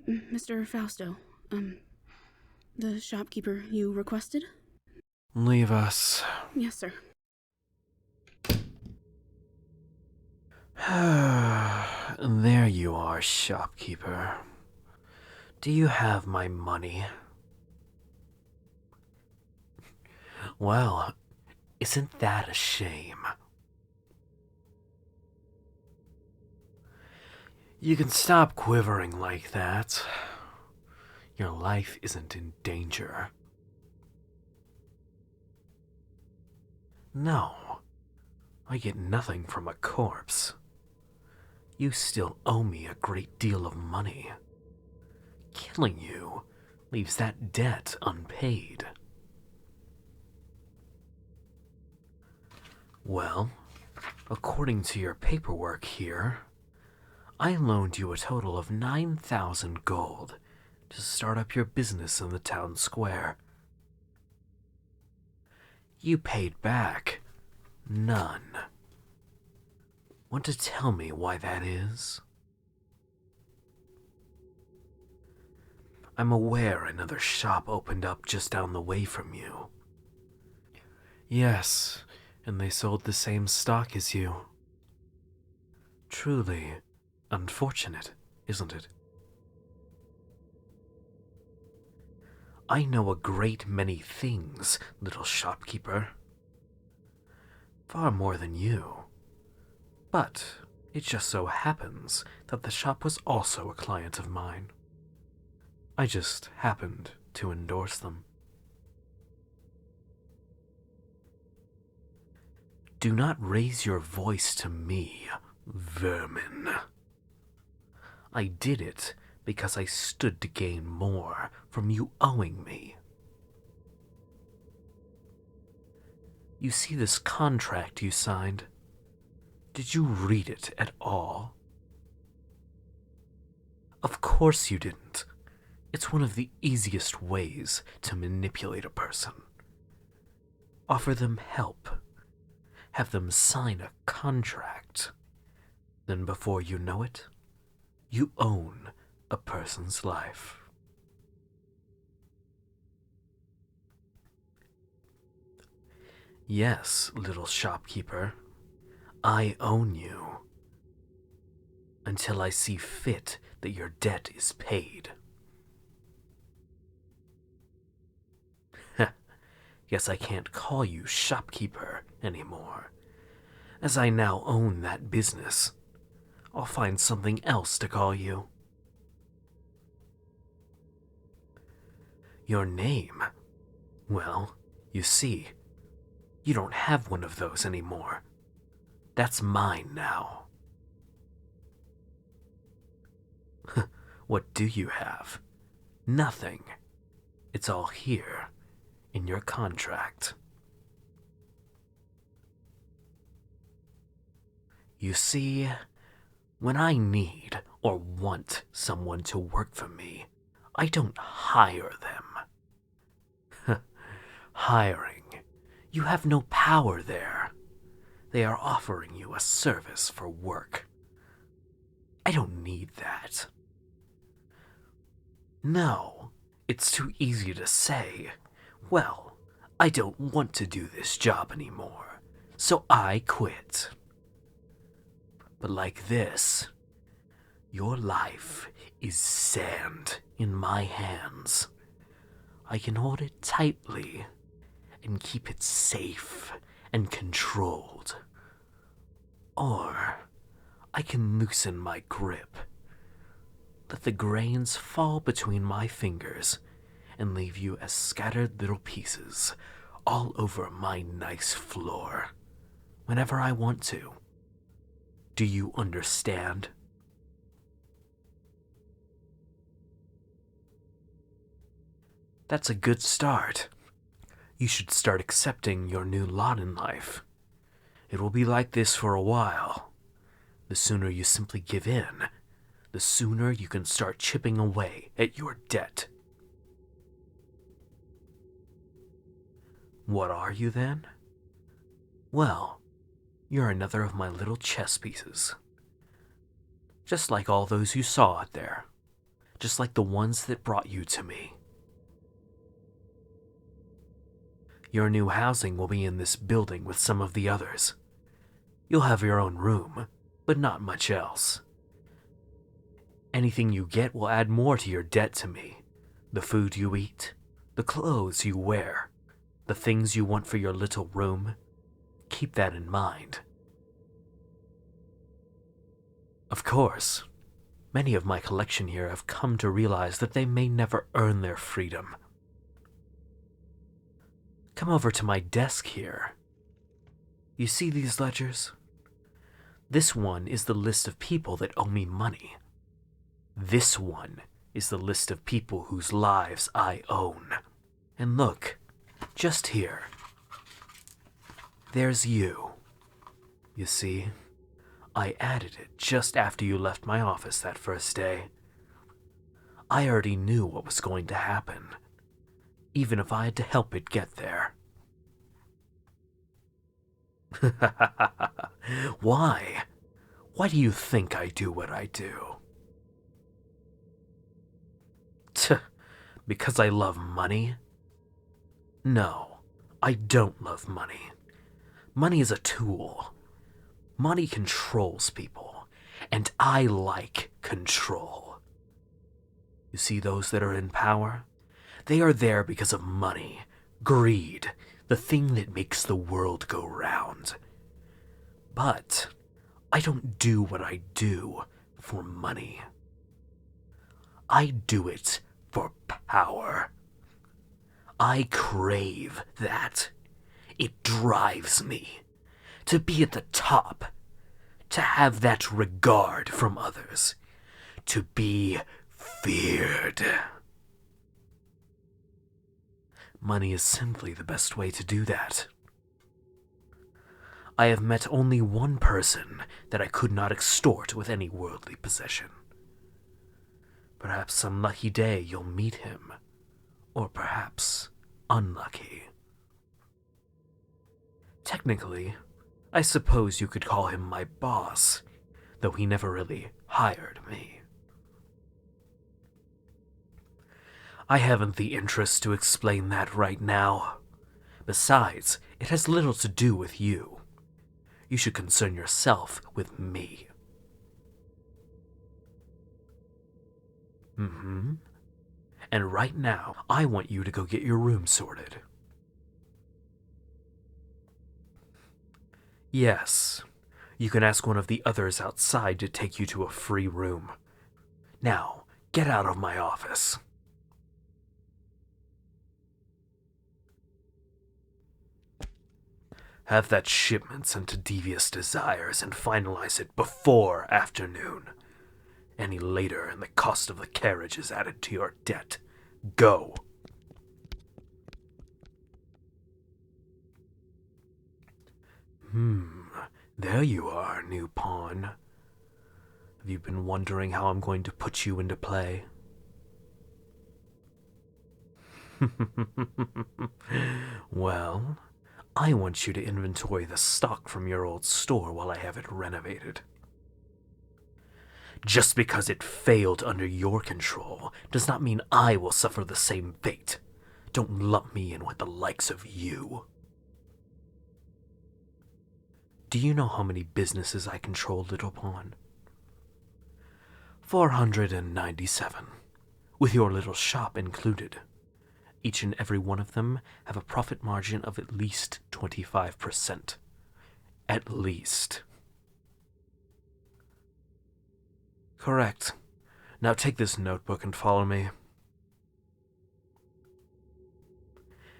Mr. Fausto, the shopkeeper you requested? Leave us. Yes, sir. There you are, shopkeeper. Do you have my money? Well, isn't that a shame? You can stop quivering like that. Your life isn't in danger. No, I get nothing from a corpse. You still owe me a great deal of money. Killing you leaves that debt unpaid. Well, according to your paperwork here, I loaned you a total of 9,000 gold to start up your business in the town square. You paid back none. Want to tell me why that is? I'm aware another shop opened up just down the way from you. Yes, and they sold the same stock as you. Truly unfortunate, isn't it? I know a great many things, little shopkeeper. Far more than you. But it just so happens that the shop was also a client of mine. I just happened to endorse them. Do not raise your voice to me, vermin. I did it because I stood to gain more from you owing me. You see this contract you signed? Did you read it at all? Of course you didn't. It's one of the easiest ways to manipulate a person. Offer them help. Have them sign a contract. Then before you know it, you own a person's life. Yes, little shopkeeper, I own you. Until I see fit that your debt is paid. Guess I can't call you shopkeeper anymore. As I now own that business, I'll find something else to call you. Your name? Well, you see, you don't have one of those anymore. That's mine now. What do you have? Nothing. It's all here, in your contract. You see, when I need or want someone to work for me, I don't hire them. Hiring. You have no power there. They are offering you a service for work. I don't need that. No, it's too easy to say, well, I don't want to do this job anymore, so I quit. But like this, your life is sand in my hands. I can hold it tightly and keep it safe and controlled. Or I can loosen my grip, let the grains fall between my fingers, and leave you as scattered little pieces all over my nice floor, whenever I want to. Do you understand? That's a good start. You should start accepting your new lot in life. It will be like this for a while. The sooner you simply give in, the sooner you can start chipping away at your debt. What are you then? Well, you're another of my little chess pieces. Just like all those you saw out there. just like the ones that brought you to me. Your new housing will be in this building with some of the others. You'll have your own room, but not much else. Anything you get will add more to your debt to me. The food you eat, the clothes you wear, the things you want for your little room. Keep that in mind. Of course, many of my collection here have come to realize that they may never earn their freedom. Come over to my desk here. You see these ledgers? This one is the list of people that owe me money. This one is the list of people whose lives I own. And look, just here. There's you. You see, I added it just after you left my office that first day. I already knew what was going to happen, even if I had to help it get there. Why? Why do you think I do what I do? Because I love money? No, I don't love money. Money is a tool. Money controls people, and I like control. You see those that are in power? They are there because of money, greed, the thing that makes the world go round. But I don't do what I do for money. I do it for power. I crave that. It drives me to be at the top, to have that regard from others, to be feared. Money is simply the best way to do that. I have met only one person that I could not extort with any worldly possession. Perhaps some lucky day you'll meet him, or perhaps unlucky. Technically, I suppose you could call him my boss, though he never really hired me. I haven't the interest to explain that right now. Besides, it has little to do with you. You should concern yourself with me. And right now, I want you to go get your room sorted. Yes, you can ask one of the others outside to take you to a free room. Now, get out of my office. Have that shipment sent to Devious Desires and finalize it before afternoon. Any later and the cost of the carriage is added to your debt. Go. There you are, new pawn. Have you been wondering how I'm going to put you into play? Well, I want you to inventory the stock from your old store while I have it renovated. Just because it failed under your control does not mean I will suffer the same fate. Don't lump me in with the likes of you. Do you know how many businesses I control, little pawn? 497, with your little shop included. Each and every one of them have a profit margin of at least 25%. At least. Correct. Now take this notebook and follow me.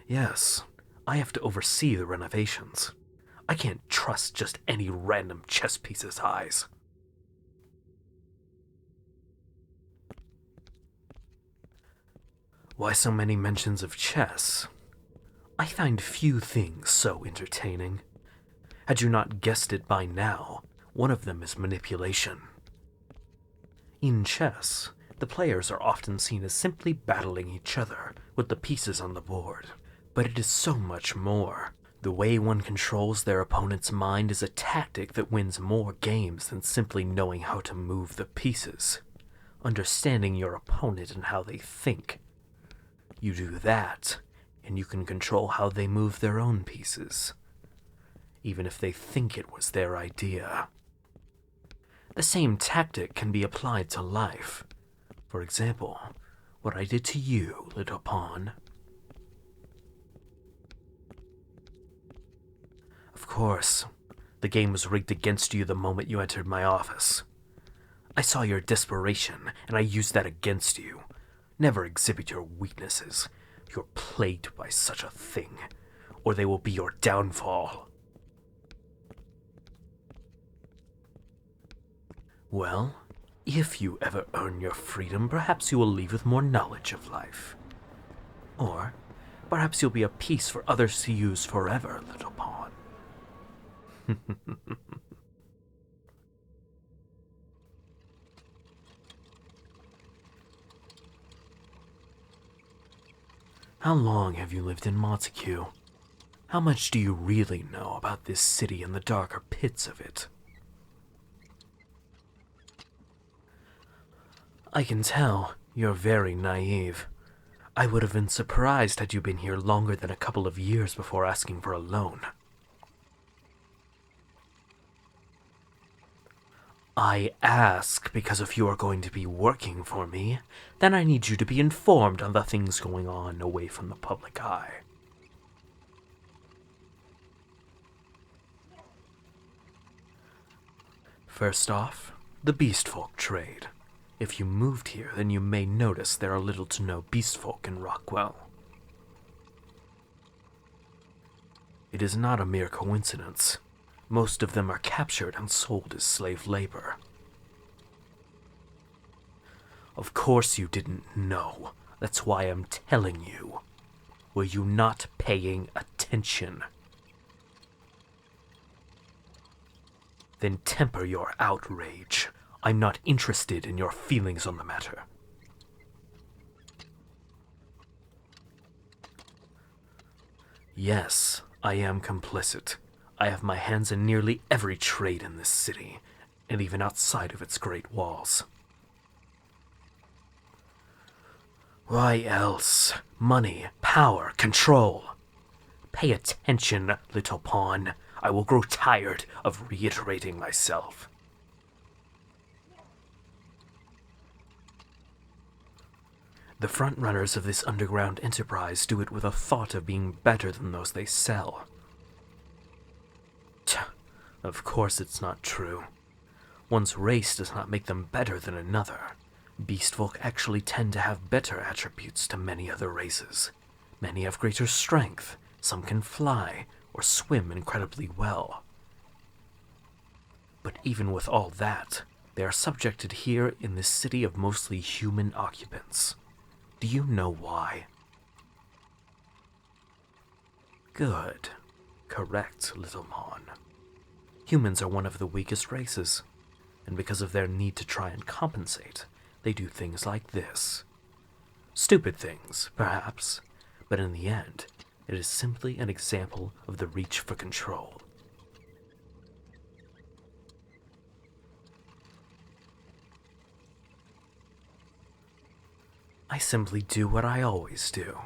Yes, I have to oversee the renovations. I can't trust just any random chess piece's eyes. Why so many mentions of chess? I find few things so entertaining. Had you not guessed it by now, one of them is manipulation. In chess, the players are often seen as simply battling each other with the pieces on the board. But it is so much more. The way one controls their opponent's mind is a tactic that wins more games than simply knowing how to move the pieces. understanding your opponent and how they think. You do that, and you can control how they move their own pieces, even if they think it was their idea. The same tactic can be applied to life. For example, what I did to you, little pawn. Of course, the game was rigged against you the moment you entered my office. I saw your desperation, and I used that against you. Never exhibit your weaknesses. You're plagued by such a thing, or they will be your downfall. Well, if you ever earn your freedom, perhaps you will leave with more knowledge of life. Or perhaps you'll be a piece for others to use forever, little pawn. How long have you lived in Montague? How much do you really know about this city and the darker pits of it? I can tell you're very naive. I would have been surprised had you been here longer than a couple of years before asking for a loan. I ask because if you are going to be working for me, then I need you to be informed on the things going on away from the public eye. First off, the beastfolk trade. If you moved here, then you may notice there are little to no beastfolk in Rockwell. It is not a mere coincidence. Most of them are captured and sold as slave labor. Of course you didn't know. That's why I'm telling you. Were you not paying attention? Then temper your outrage. I'm not interested in your feelings on the matter. Yes, I am complicit. I have my hands in nearly every trade in this city, and even outside of its great walls. Why else? Money, power, control. Pay attention, little pawn. I will grow tired of reiterating myself. The frontrunners of this underground enterprise do it with a thought of being better than those they sell. Of course it's not true. One's race does not make them better than another. Beastfolk actually tend to have better attributes to many other races. Many have greater strength, some can fly or swim incredibly well. But even with all that, they are subjected here in this city of mostly human occupants. Do you know why? Good. Correct, little pawn. Humans are one of the weakest races, and because of their need to try and compensate, they do things like this. Stupid things, perhaps, but in the end, it is simply an example of the reach for control. I simply do what I always do.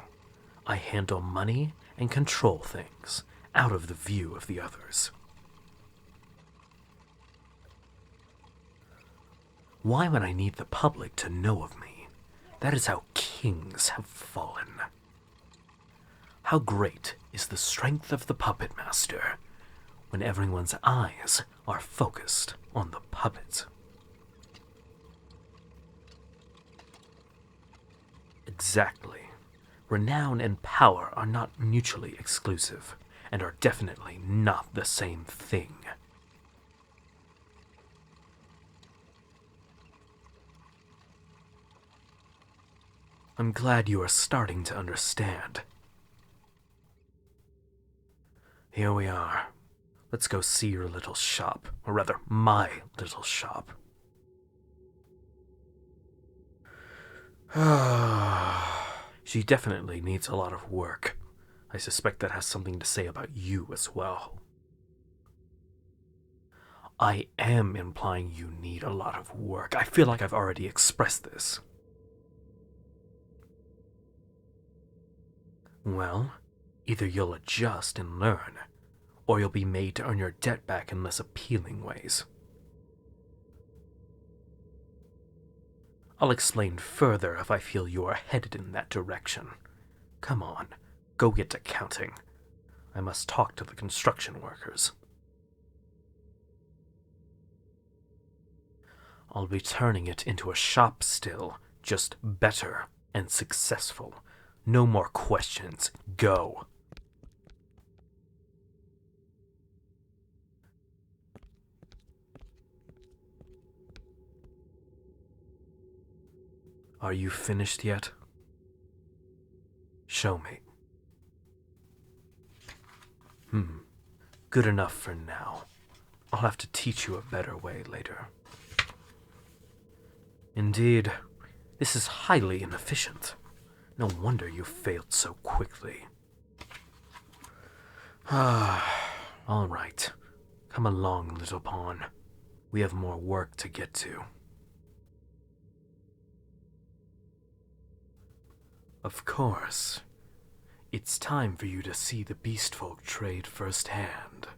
I handle money and control things out of the view of the others. Why would I need the public to know of me? That is how kings have fallen. How great is the strength of the puppet master when everyone's eyes are focused on the puppet. Exactly. Renown and power are not mutually exclusive, and are definitely not the same thing. I'm glad you are starting to understand. Here we are. Let's go see your little shop, or rather, my little shop. She definitely needs a lot of work. I suspect that has something to say about you as well. I am implying you need a lot of work. I feel like I've already expressed this. Well, either you'll adjust and learn, or you'll be made to earn your debt back in less appealing ways. I'll explain further if I feel you are headed in that direction. Come on, go get to counting. I must talk to the construction workers. I'll be turning it into a shop still, just better and successful. No more questions. Go. Are you finished yet? Show me. Good enough for now. I'll have to teach you a better way later. Indeed, this is highly inefficient. No wonder you failed so quickly. All right. Come along, little pawn. We have more work to get to. Of course. It's time for you to see the beast folk trade firsthand.